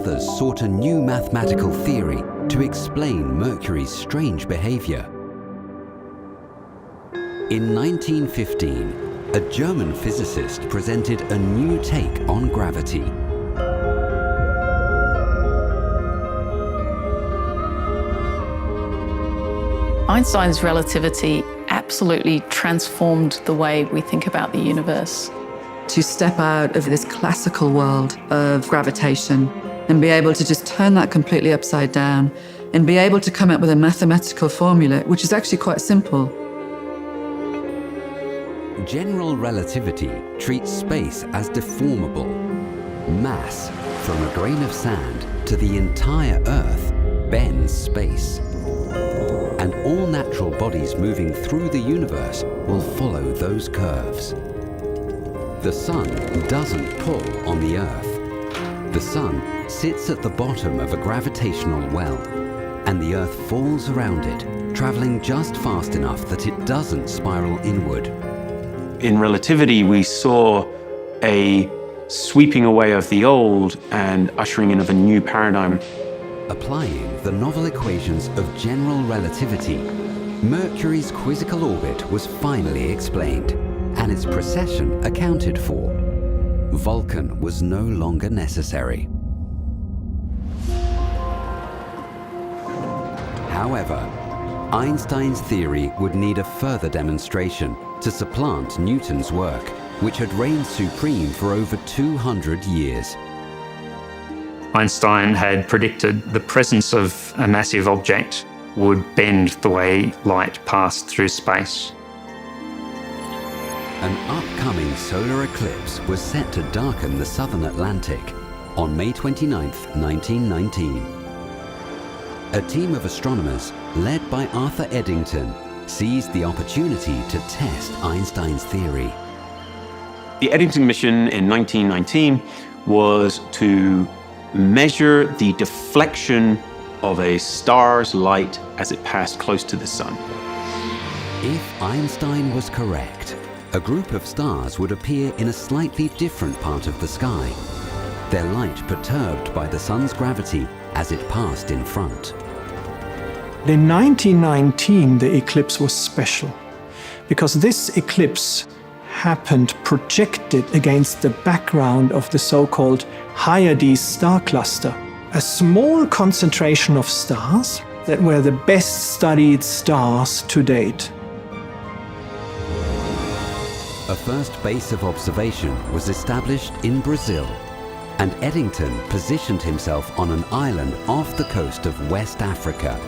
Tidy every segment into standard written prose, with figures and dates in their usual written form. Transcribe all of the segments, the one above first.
Others sought a new mathematical theory to explain Mercury's strange behavior. In 1915, a German physicist presented a new take on gravity. Einstein's relativity absolutely transformed the way we think about the universe. To step out of this classical world of gravitation and be able to just turn that completely upside down and be able to come up with a mathematical formula, which is actually quite simple. General relativity treats space as deformable. Mass, from a grain of sand to the entire Earth, bends space. And all natural bodies moving through the universe will follow those curves. The sun doesn't pull on the Earth. The sun sits at the bottom of a gravitational well, and the Earth falls around it, traveling just fast enough that it doesn't spiral inward. In relativity, we saw a sweeping away of the old and ushering in of a new paradigm. Applying the novel equations of general relativity, Mercury's quizzical orbit was finally explained, and its precession accounted for. Vulcan was no longer necessary. However, Einstein's theory would need a further demonstration to supplant Newton's work, which had reigned supreme for over 200 years. Einstein had predicted the presence of a massive object would bend the way light passed through space. An upcoming solar eclipse was set to darken the southern Atlantic on May 29, 1919. A team of astronomers, led by Arthur Eddington, seized the opportunity to test Einstein's theory. The Eddington mission in 1919 was to measure the deflection of a star's light as it passed close to the sun. If Einstein was correct, a group of stars would appear in a slightly different part of the sky, their light perturbed by the sun's gravity as it passed in front. In 1919, the eclipse was special because this eclipse happened projected against the background of the so-called Hyades star cluster, a small concentration of stars that were the best studied stars to date. A first base of observation was established in Brazil, and Eddington positioned himself on an island off the coast of West Africa.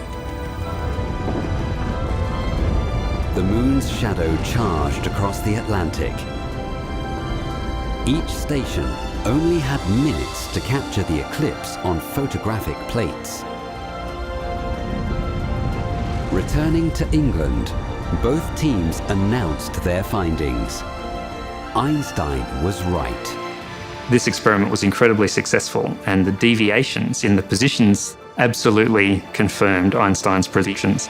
The moon's shadow charged across the Atlantic. Each station only had minutes to capture the eclipse on photographic plates. Returning to England, both teams announced their findings. Einstein was right. This experiment was incredibly successful, and the deviations in the positions absolutely confirmed Einstein's predictions.